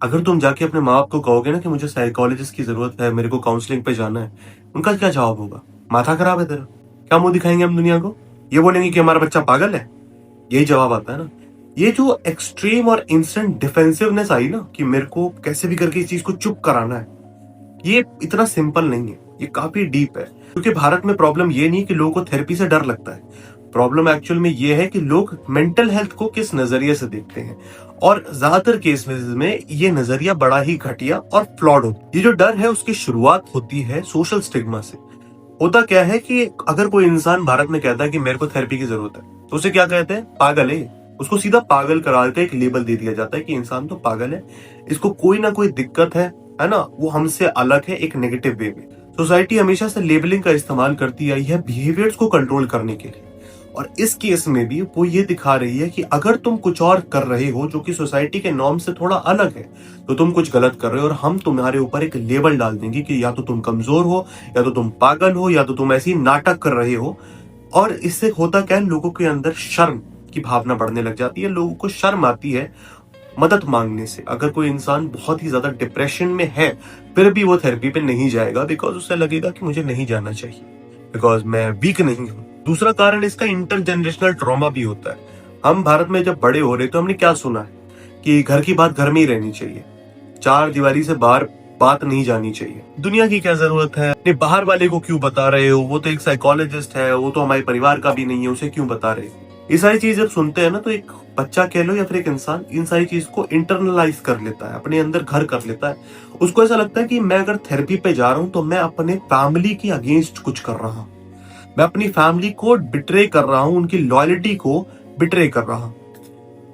अगर तुम जाके अपने माँ बाप को कहोगे ना कि मुझे साइकोलॉजिस्ट की जरूरत है, मेरे को काउंसलिंग पे जाना है, उनका क्या जवाब होगा? माथा खराब है तेरा? क्या मुंह दिखाएंगे हम दुनिया को? ये बोलेंगे कि हमारा बच्चा पागल है। यही जवाब आता है ना। ये जो एक्सट्रीम और इंस्टेंट डिफेंसिवनेस आई ना कि मेरे को कैसे भी करके इस चीज को चुप कराना है, ये इतना सिंपल नहीं है, ये काफी डीप है। क्योंकि भारत में प्रॉब्लम ये नहीं कि लोगों को थेरेपी से डर लगता है, प्रॉब्लम एक्चुअल में ये है कि लोग मेंटल हेल्थ को किस नजरिए से देखते हैं। और ज्यादातर केस में ये नजरिया बड़ा ही घटिया और फ्लॉड होता है। ये जो डर है उसकी शुरुआत होती है सोशल स्टिग्मा से। होता क्या है कि अगर कोई इंसान भारत में कहता है कि मेरे को थेरेपी की जरूरत है, तो उसे क्या कहते हैं? पागल है। उसको सीधा पागल करार का एक लेबल दे दिया जाता है कि इंसान तो पागल है, इसको कोई ना कोई दिक्कत है ना, वो हमसे अलग है एक नेगेटिव वे में। सोसाइटी हमेशा से लेबलिंग का इस्तेमाल करती आई है बिहेवियर्स को कंट्रोल करने के लिए। और इस केस में भी वो ये दिखा रही है कि अगर तुम कुछ और कर रहे हो जो कि सोसाइटी के नॉर्म से थोड़ा अलग है, तो तुम कुछ गलत कर रहे हो और हम तुम्हारे ऊपर एक लेबल डाल देंगे कि या तो तुम कमजोर हो, या तो तुम पागल हो, या तो तुम ऐसी नाटक कर रहे हो। और इससे होता क्या है, लोगों के अंदर शर्म की भावना बढ़ने लग जाती है। लोगों को शर्म आती है मदद मांगने से। अगर कोई इंसान बहुत ही ज्यादा डिप्रेशन में है, फिर भी वो थेरेपी पे नहीं जाएगा, बिकॉज उसे लगेगा कि मुझे नहीं जाना चाहिए, बिकॉज मैं वीक नहीं हूं। दूसरा कारण इसका इंटरजेनरेशनल ट्रॉमा भी होता है। हम भारत में जब बड़े हो रहे तो हमने क्या सुना है कि घर की बात घर में ही रहनी चाहिए, चार दीवारी से बाहर बात नहीं जानी चाहिए, दुनिया की क्या जरूरत है, अपने बाहर वाले को क्यों बता रहे हो, वो तो एक साइकोलॉजिस्ट है, वो तो हमारे परिवार का भी नहीं है, उसे क्यों बता रहे हो। ये सारी चीज जब सुनते हैं ना, तो एक बच्चा कह लो या फिर एक इंसान इन सारी चीज को इंटरनलाइज कर लेता है, अपने अंदर घर कर लेता है। उसको ऐसा लगता है कि मैं अगर थेरेपी पे जा रहा हूं तो मैं अपने फैमिली के अगेंस्ट कुछ कर रहा हूं, मैं अपनी फैमिली को बिट्रे कर रहा हूं, उनकी लॉयल्टी को बिट्रे कर रहा हूं।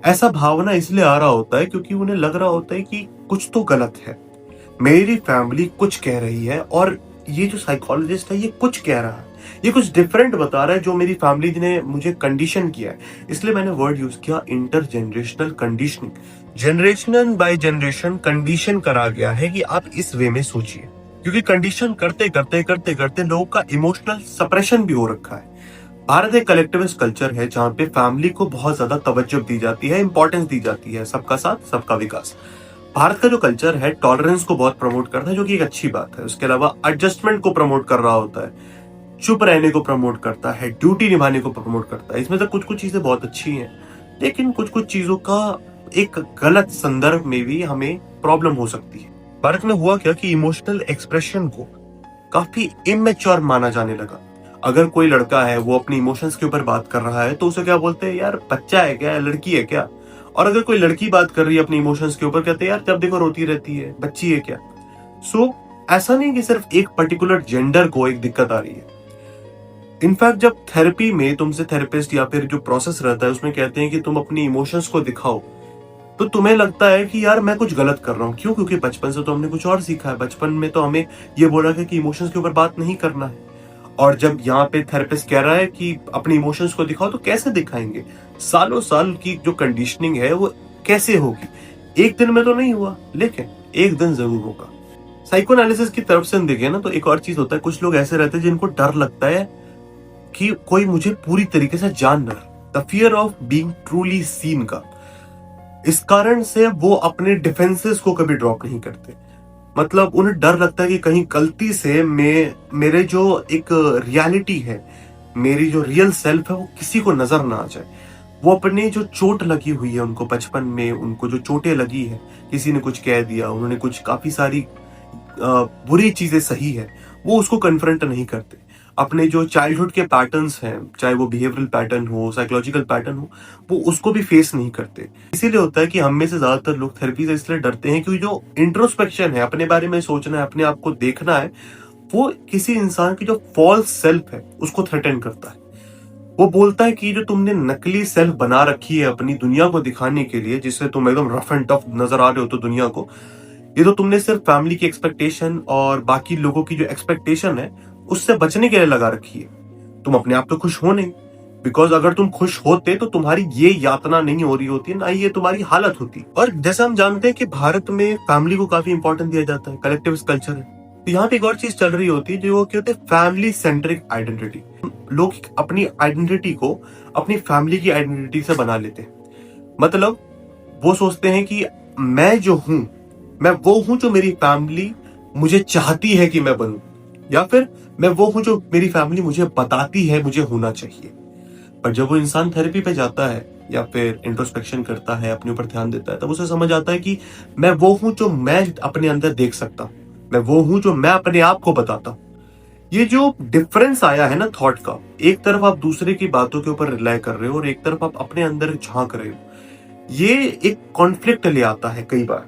ऐसा भावना इसलिए आ रहा होता है क्योंकि उन्हें लग रहा होता है कि कुछ तो गलत है, मेरी फैमिली कुछ कह रही है और ये जो साइकोलॉजिस्ट है ये कुछ कह रहा है, ये कुछ डिफरेंट बता रहा है जो मेरी फैमिली ने मुझे कंडीशन किया है। इसलिए मैंने वर्ड यूज किया intergenerational conditioning. Generation by generation condition करा गया है कि आप इस वे में सोचिए, क्योंकि कंडीशन करते करते करते करते लोगों का इमोशनल सप्रेशन भी हो रखा है। भारत एक कलेक्टिविस्ट कल्चर है जहाँ पे फैमिली को बहुत ज्यादा तवज्जो दी जाती है, इंपॉर्टेंस दी जाती है, सबका साथ सबका विकास। भारत का जो कल्चर है टॉलरेंस को बहुत प्रमोट करता है, जो कि एक अच्छी बात है। उसके अलावा एडजस्टमेंट को प्रमोट कर रहा होता है, चुप रहने को प्रमोट करता है, ड्यूटी निभाने को प्रमोट करता है। इसमें से कुछ कुछ चीजें बहुत अच्छी हैं, लेकिन कुछ कुछ चीजों का एक गलत संदर्भ में भी हमें प्रॉब्लम हो सकती है। भारत में हुआ क्या कि इमोशनल एक्सप्रेशन को काफी इमेच्योर माना जाने लगा। अगर कोई लड़का है वो अपनी इमोशंस के ऊपर बात कर रहा है तो उसे क्या बोलते हैं? यार बच्चा है क्या, लड़की है क्या। और अगर कोई लड़की बात कर रही है अपनी इमोशंस के ऊपर, कहते हैं यार जब देखो रोती रहती है, बच्ची है क्या। सो ऐसा नहीं कि सिर्फ एक पर्टिकुलर जेंडर को एक दिक्कत आ रही है। इनफैक्ट जब थेरेपी में तुमसे थेरेपिस्ट या फिर जो प्रोसेस रहता है उसमें कहते हैं कि तुम अपनी इमोशंस को दिखाओ, तो तुम्हें लगता है कि यार मैं कुछ गलत कर रहा हूँ। क्यों? क्योंकि बचपन से तो हमने कुछ और सीखा है। बचपन में तो हमें ये बोला गया कि इमोशंस के ऊपर बात नहीं करना है। और जब यहाँ पे थेरेपिस्ट कह रहा है कि अपने इमोशंस को दिखाओ, तो कैसे दिखाएंगे? सालों साल की जो कंडीशनिंग है वो कैसे होगी? एक दिन में तो नहीं हुआ, लेकिन एक दिन जरूर होगा। साइको एनालिसिस की तरफ से हम देखें ना, तो एक और चीज होता है, कुछ लोग ऐसे रहते हैं जिनको डर लगता है कि कोई मुझे पूरी तरीके से जान न ले, the fear of being truly seen का। इस कारण से वो अपने डिफेंसेस को कभी ड्रॉप नहीं करते। मतलब उन्हें डर लगता है कि कहीं गलती से मेरे जो एक रियलिटी है, मेरी जो रियल सेल्फ है, वो किसी को नजर ना आ जाए। वो अपने जो चोट लगी हुई है उनको बचपन में, उनको जो चोटें लगी है, किसी ने कुछ कह दिया, उन्होंने कुछ काफी सारी बुरी चीजें सही है, वो उसको कन्फ्रंट नहीं करते। अपने जो चाइल्डहुड के पैटर्न्स हैं, चाहे वो बिहेवियरल पैटर्न हो, साइकोलॉजिकल पैटर्न हो, वो उसको भी फेस नहीं करते। इसीलिए होता है कि हम में से ज्यादातर लोग थेरेपी से इसलिए डरते हैं क्योंकि जो इंट्रोस्पेक्शन है, अपने बारे में सोचना है, अपने आप को देखना है, वो किसी इंसान की जो फॉल्स सेल्फ है उसको थ्रेटन करता है। वो बोलता है कि जो तुमने नकली सेल्फ बना रखी है अपनी दुनिया को दिखाने के लिए, जिससे तुम एकदम रफ एंड टफ नजर आ रहे हो तो दुनिया को, ये तो तुमने सिर्फ फैमिली की एक्सपेक्टेशन और बाकी लोगों की जो एक्सपेक्टेशन है उससे बचने के लिए लगा रखी है। तुम अपने आप तो खुश हो नहीं, बिकॉज अगर तुम खुश होते तो तुम्हारी ये यातना नहीं हो रही होती, ना ये तुम्हारी हालत होती। और जैसा हम जानते हैं कि भारत में फैमिली को काफी इंपॉर्टेंस दिया जाता है, कलेक्टिविस्ट कल्चर है। तो यहाँ पे एक और चीज चल रही होती है जो क्या होती है, फैमिली सेंट्रिक आइडेंटिटी। लोग अपनी आइडेंटिटी को अपनी फैमिली की आइडेंटिटी से बना लेते हैं। मतलब वो सोचते हैं कि मैं जो हूं मैं वो हूं जो मेरी फैमिली मुझे चाहती है कि मैं बनूं, या फिर मैं वो हूं जो मेरी फैमिली मुझे बताती है मुझे होना चाहिए। पर जब वो इंसान थेरेपी पे जाता है या फिर इंट्रोस्पेक्शन करता है, अपने ऊपर ध्यान देता है, तब उसे समझ आता है कि मैं वो हूं जो मैं अपने अंदर देख सकता हूं, मैं वो हूं जो मैं अपने आप को बताता हूं। ये जो डिफरेंस आया है ना थॉट का, एक तरफ आप दूसरे की बातों के ऊपर रिलाई कर रहे हो और एक तरफ आप अपने अंदर झांक रहे हो, ये एक कॉन्फ्लिक्ट ले आता है कई बार,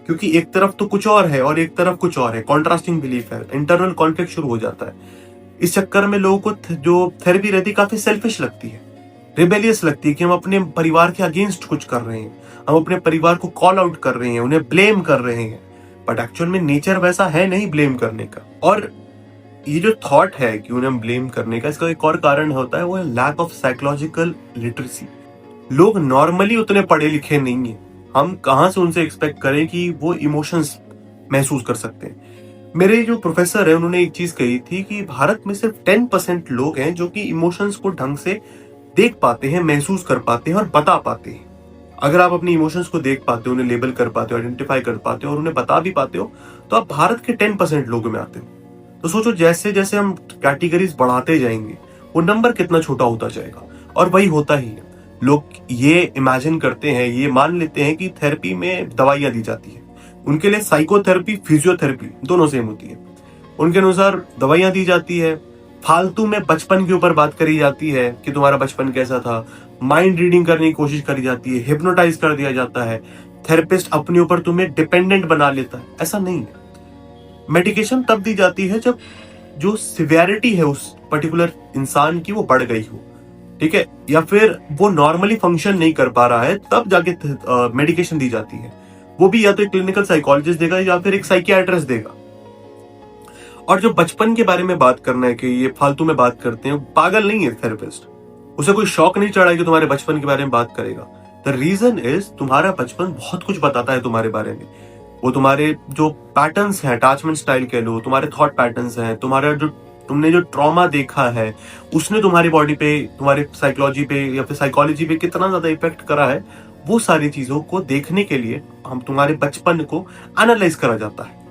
क्योंकि एक तरफ तो कुछ और है और एक तरफ कुछ और है, कॉन्ट्रास्टिंग बिलीफ है, इंटरनल कॉन्फ्लिक्ट शुरू हो जाता है। इस चक्कर में लोगों को जो थेरेपी रहती है काफी सेल्फिश लगती है, रिबेलियस लगती है कि हम अपने परिवार के अगेंस्ट कुछ कर रहे हैं, हम अपने परिवार को कॉल आउट कर रहे हैं, उन्हें ब्लेम कर रहे हैं। बट एक्चुअल में नेचर वैसा है नहीं ब्लेम करने का। और ये जो थॉट है कि उन्हें ब्लेम करने का, इसका एक और कारण होता है, वो है लैक ऑफ साइकोलॉजिकल लिटरेसी। लोग नॉर्मली उतने पढ़े लिखे नहीं है, हम कहां से उनसे एक्सपेक्ट करें कि वो इमोशंस महसूस कर सकते हैं। मेरे जो प्रोफेसर है उन्होंने एक चीज कही थी कि भारत में सिर्फ 10% लोग हैं जो कि इमोशंस को ढंग से देख पाते हैं, महसूस कर पाते हैं और बता पाते हैं। अगर आप अपनी इमोशंस को देख पाते हो, उन्हें लेबल कर पाते हो, आइडेंटिफाई कर पाते हो और उन्हें बता भी पाते हो, तो आप भारत के 10% लोगों में आते हो। तो सोचो जैसे जैसे हम कैटेगरीज बढ़ाते जाएंगे वो नंबर कितना छोटा होता जाएगा। और वही होता ही है, लोग ये इमेजिन करते हैं, ये मान लेते हैं कि थेरेपी में दवाइयां दी जाती है। उनके लिए साइकोथेरेपी फिजियोथेरेपी दोनों सेम होती है। उनके अनुसार दवाइयां दी जाती है, फालतू में बचपन के ऊपर बात करी जाती है कि तुम्हारा बचपन कैसा था, माइंड रीडिंग करने की कोशिश करी जाती है, हिप्नोटाइज कर दिया जाता है, थेरेपिस्ट अपने ऊपर तुम्हें डिपेंडेंट बना लेता है। ऐसा नहीं है। मेडिकेशन तब दी जाती है जब जो सिवियरिटी है उस पर्टिकुलर इंसान की वो बढ़ गई हो, ठीक है, या फिर वो नॉर्मली फंक्शन नहीं कर पा रहा है, तब जाके मेडिकेशन दी जाती है। वो भी या तो एक क्लिनिकल साइकोलॉजिस्ट देगा या फिर एक साइकियाट्रिस्ट देगा। और जो बचपन के बारे में बात करना है कि ये फालतू में बात करते हैं, पागल नहीं है थेरेपिस्ट। उसे कोई शौक नहीं चढ़ा कि तुम्हारे बचपन के बारे में बात करेगा। द रीजन इज तुम्हारा बचपन बहुत कुछ बताता है तुम्हारे बारे में। वो तुम्हारे जो पैटर्न्स हैं, अटैचमेंट स्टाइल कह लो, तुम्हारे थॉट पैटर्न्स हैं, तुम्हारा जो तुमने जो ट्रॉमा देखा है उसने तुम्हारी बॉडी पे, तुम्हारे साइकोलॉजी पे या फिर साइकोलॉजी पे कितना ज्यादा इफेक्ट करा है, वो सारी चीजों को देखने के लिए हम तुम्हारे बचपन को एनालाइज करा जाता है।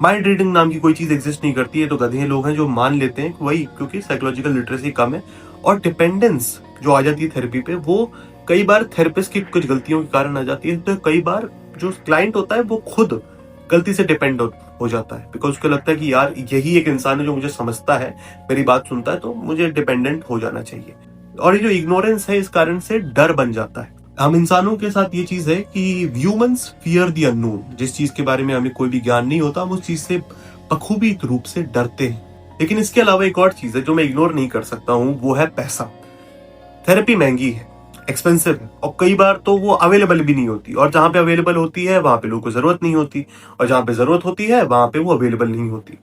माइंड रीडिंग नाम की कोई चीज एग्जिस्ट नहीं करती है। तो गधे लोग हैं जो मान लेते हैं वही, क्योंकि साइकोलॉजिकल लिटरेसी कम है। और डिपेंडेंस जो आ जाती है थेरेपी पे, वो कई बार थेरेपिस्ट की कुछ गलतियों के कारण आ जाती है। तो कई बार जो क्लाइंट होता है वो खुद गलती से डिपेंड हो जाता है, बिकॉज उसको लगता है कि यार यही एक इंसान है जो मुझे समझता है, मेरी बात सुनता है, तो मुझे डिपेंडेंट हो जाना चाहिए। और ये जो इग्नोरेंस है, इस कारण से डर बन जाता है। हम इंसानों के साथ ये चीज है कि ह्यूमंस फियर द अननोन। जिस चीज के बारे में हमें कोई भी ज्ञान नहीं होता, हम उस चीज से बखूबी रूप से डरते हैं। लेकिन इसके अलावा एक और चीज है जो मैं इग्नोर नहीं कर सकता हूँ, वो है पैसा। थेरेपी महंगी है, एक्सपेंसिव है, और कई बार तो वो अवेलेबल भी नहीं होती। और जहां पे अवेलेबल होती है वहां पे लोगों को जरूरत नहीं होती, और जहां पे जरूरत होती है वहां पे वो अवेलेबल नहीं होती।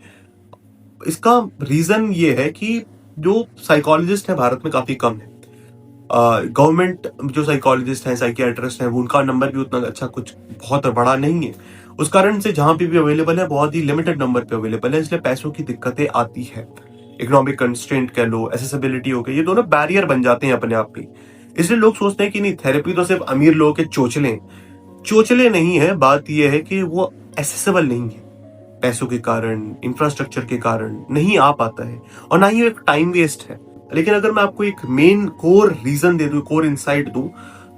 इसका रीजन ये है कि जो साइकोलॉजिस्ट है भारत में काफी कम है। गवर्नमेंट जो साइकोलॉजिस्ट हैं, साइकियाट्रिस्ट हैं, उनका नंबर भी उतना अच्छा कुछ बहुत बड़ा नहीं है। उस कारण से जहां पे भी अवेलेबल है बहुत ही लिमिटेड नंबर पे अवेलेबल है, इसलिए पैसों की दिक्कतें आती है। इकोनॉमिक कंस्ट्रेंट कह लो, एसेसिबिलिटी हो गई, ये दोनों बैरियर बन जाते हैं अपने आप में। इसलिए लोग सोचते हैं कि नहीं, थेरेपी तो सिर्फ अमीर लोगों के चोचले नहीं है। बात यह है कि वो एसेसिबल नहीं है, पैसों के कारण, इंफ्रास्ट्रक्चर के कारण नहीं आ पाता है, और ना ही एक टाइम वेस्ट है। लेकिन अगर मैं आपको एक मेन कोर रीजन दे दूं, कोर इंसाइट दूं,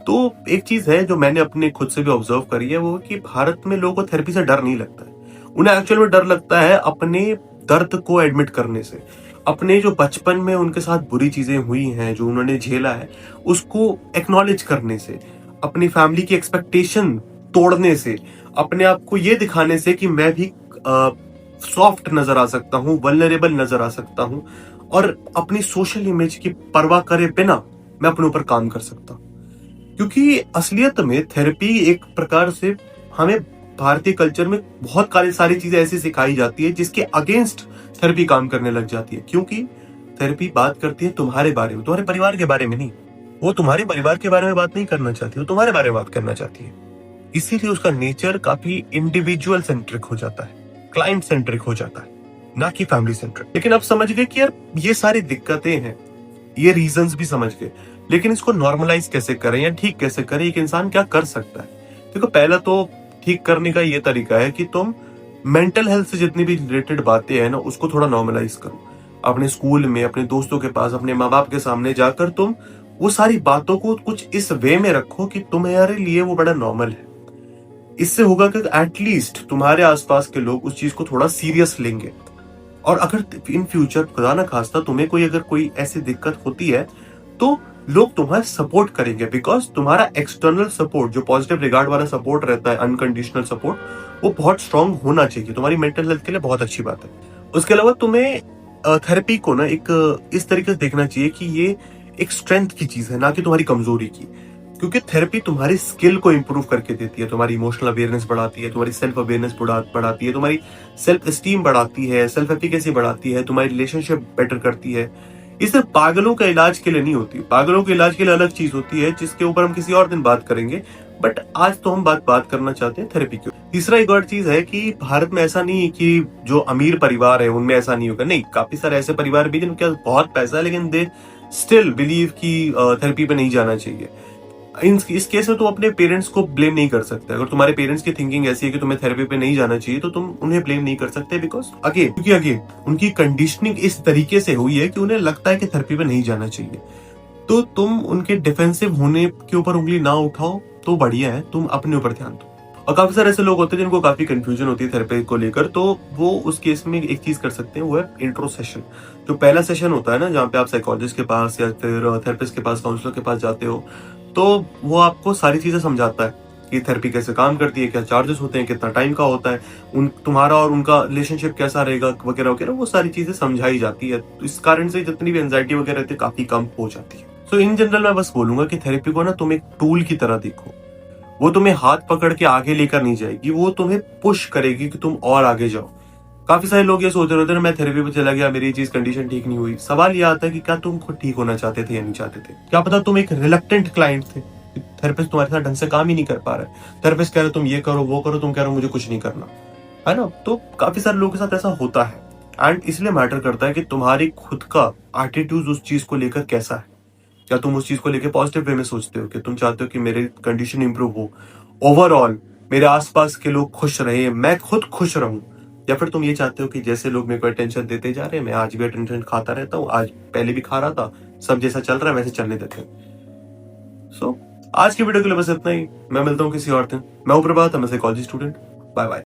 तो एक चीज है जो मैंने अपने खुद से भी ऑब्जर्व करी है, वो कि भारत में लोगों को थेरेपी से डर नहीं लगता है। उन्हें एक्चुअल में डर लगता है अपने दर्द को एडमिट करने से, अपने जो बचपन में उनके साथ बुरी चीजें हुई हैं, जो उन्होंने झेला है, उसको एक्नॉलेज करने से, अपनी फैमिली की एक्सपेक्टेशन तोड़ने से, अपने आप को ये दिखाने से कि मैं भी सॉफ्ट नजर आ सकता हूँ, वल्नरेबल नजर आ सकता हूँ, और अपनी सोशल इमेज की परवाह करे बिना मैं अपने ऊपर काम कर सकता हूँ। क्योंकि असलियत में थेरेपी एक प्रकार से हमें भारतीय कल्चर में बहुत सारी चीजें ऐसी सिखाई जाती है जिसके अगेंस्ट थेरेपी काम करने लग जाती है। क्योंकि थेरेपी बात करती है तुम्हारे बारे में, तुम्हारे परिवार के बारे में नहीं। वो तुम्हारे परिवार के बारे में बात नहीं करना चाहती, वो तुम्हारे बारे में बात करना चाहती है। इसीलिए उसका नेचर काफी इंडिविजुअल सेंट्रिक हो जाता है, क्लाइंट सेंट्रिक हो जाता है, ना कि फैमिली सेंट्रिक। लेकिन अब समझ गए कि यार ये सारी दिक्कतें हैं, ये रीजंस भी समझ गए, लेकिन इसको नॉर्मलाइज कैसे करें या ठीक कैसे करें, एक इंसान क्या कर सकता है। देखो, पहला तो ठीक करने का ये तरीका है कि तुम मेंटल हेल्थ से जितनी भी रिलेटेड बातें हैं ना, उसको थोड़ा नॉर्मलाइज करो। अपने स्कूल में, अपने दोस्तों के पास, अपने माँ बाप के सामने जाकर तुम वो सारी बातों को कुछ इस वे में रखो कि तुम्हारे लिए वो बड़ा नॉर्मल है। इससे होगा कि एटलीस्ट तुम्हारे आसपास के लोग उस चीज को थोड़ा सीरियस लेंगे। और अगर इन फ्यूचर खुदा ना खास्ता तुम्हें अगर कोई ऐसी दिक्कत होती है, तो लोग तुम्हारा सपोर्ट करेंगे, बिकॉज तुम्हारा एक्सटर्नल सपोर्ट, जो पॉजिटिव रिगार्ड वाला सपोर्ट रहता है, अनकंडीशनल सपोर्ट, वो बहुत स्ट्रांग होना चाहिए। तुम्हारी मेंटल हेल्थ के लिए बहुत अच्छी बात है। उसके अलावा तुम्हें थेरेपी को ना एक इस तरीके से देखना चाहिए कि ये एक स्ट्रेंथ की चीज है, ना कि तुम्हारी कमजोरी की। क्योंकि थेरेपी तुम्हारी स्किल को इंप्रूव करके देती है, तुम्हारी इमोशनल अवेयरनेस बढ़ाती है, तुम्हारी सेल्फ अवेयरनेस बढ़ाती है, तुम्हारी सेल्फ एस्टीम बढ़ाती है, सेल्फ एफिकेसी बढ़ाती है, तुम्हारी रिलेशनशिप बेटर करती है। ये सिर्फ पागलों का इलाज के लिए नहीं होती। पागलों के इलाज के लिए अलग चीज होती है, जिसके ऊपर हम किसी और दिन बात करेंगे। बट आज तो हम बात करना चाहते हैं थेरेपी की। तीसरा एक और चीज है कि भारत में ऐसा नहीं है कि जो अमीर परिवार है उनमें ऐसा नहीं होगा। नहीं, काफी सारे ऐसे परिवार भी जिनके पास बहुत पैसा है, लेकिन दे स्टिल बिलीव कि थेरेपी पे नहीं जाना चाहिए। इस केस में तुम अपने पेरेंट्स को ब्लेम नहीं कर सकते। अगर तुम्हारे पेरेंट्स की थिंकिंग ऐसी है कि तुम्हें थेरेपी पे नहीं जाना चाहिए, तो तुम उन्हें ब्लेम नहीं कर सकते, बिकॉज अगेन उनकी कंडीशनिंग इस तरीके से हुई है कि उन्हें लगता है कि थेरेपी पे नहीं जाना चाहिए। तो तुम उनके डिफेंसिव होने के ऊपर उंगली ना उठाओ तो बढ़िया है, तुम अपने ऊपर ध्यान दो। और काफी सारे ऐसे लोग होते हैं जिनको काफी कंफ्यूजन होती है थेरेपी को लेकर, तो वो उस केस में एक चीज कर सकते हैं, वो है इंट्रो सेशन। जो पहला सेशन होता है ना, जहाँ पे आप साइकोलॉजिस्ट के पास या फिर थेरेपिस्ट के पास, काउंसलर के पास जाते हो, तो वो आपको सारी चीजें समझाता है कि थेरेपी कैसे काम करती है, क्या चार्जेस होते हैं, कितना टाइम का होता है, तुम्हारा और उनका रिलेशनशिप कैसा रहेगा, वगैरह वगैरह, वो सारी चीजें समझाई जाती है। तो इस कारण से जितनी भी एंजाइटी वगैरह रहती है काफी कम हो जाती है। तो इन जनरल मैं बस बोलूंगा कि थेरेपी को ना तुम एक टूल की तरह देखो। वो तुम्हें हाथ पकड़ के आगे लेकर नहीं जाएगी, वो तुम्हें पुश करेगी कि तुम और आगे जाओ। काफी सारे लोग ये सोच रहे होते हैं, मैं थेरेपी पे चला गया, मेरी चीज कंडीशन ठीक नहीं हुई। सवाल ये आता है कि क्या तुम खुद ठीक होना चाहते थे या नहीं चाहते थे? क्या पता तुम एक रिलक्टेंट क्लाइंट थे, थेरेपिस्ट तुम्हारे साथ ढंग से काम ही नहीं कर पा रहा है। थेरेपिस्ट कह रहे तुम ये करो वो करो, तुम कह रहे हो मुझे कुछ नहीं करना, है ना? तो काफी सारे लोगों के साथ ऐसा होता है। एंड इसलिए मैटर करता है कि तुम्हारी खुद का एटीट्यूड उस चीज को लेकर कैसा है। क्या तुम उस चीज को लेकर पॉजिटिव वे में सोचते हो कि तुम चाहते हो कि मेरी कंडीशन इंप्रूव हो, ओवरऑल मेरे आसपास के लोग खुश रहे, मैं खुद खुश रहूं, या फिर तुम ये चाहते हो कि जैसे लोग मेरे को अटेंशन देते जा रहे हैं, मैं आज भी अटेंशन खाता रहता हूँ, आज पहले भी खा रहा था, सब जैसा चल रहा है वैसे चलने देते हैं। सो आज की वीडियो के लिए बस इतना ही। मैं मिलता हूँ किसी और दिन। मैं हूं प्रभात, मैं साइकोलॉजी स्टूडेंट। Bye bye.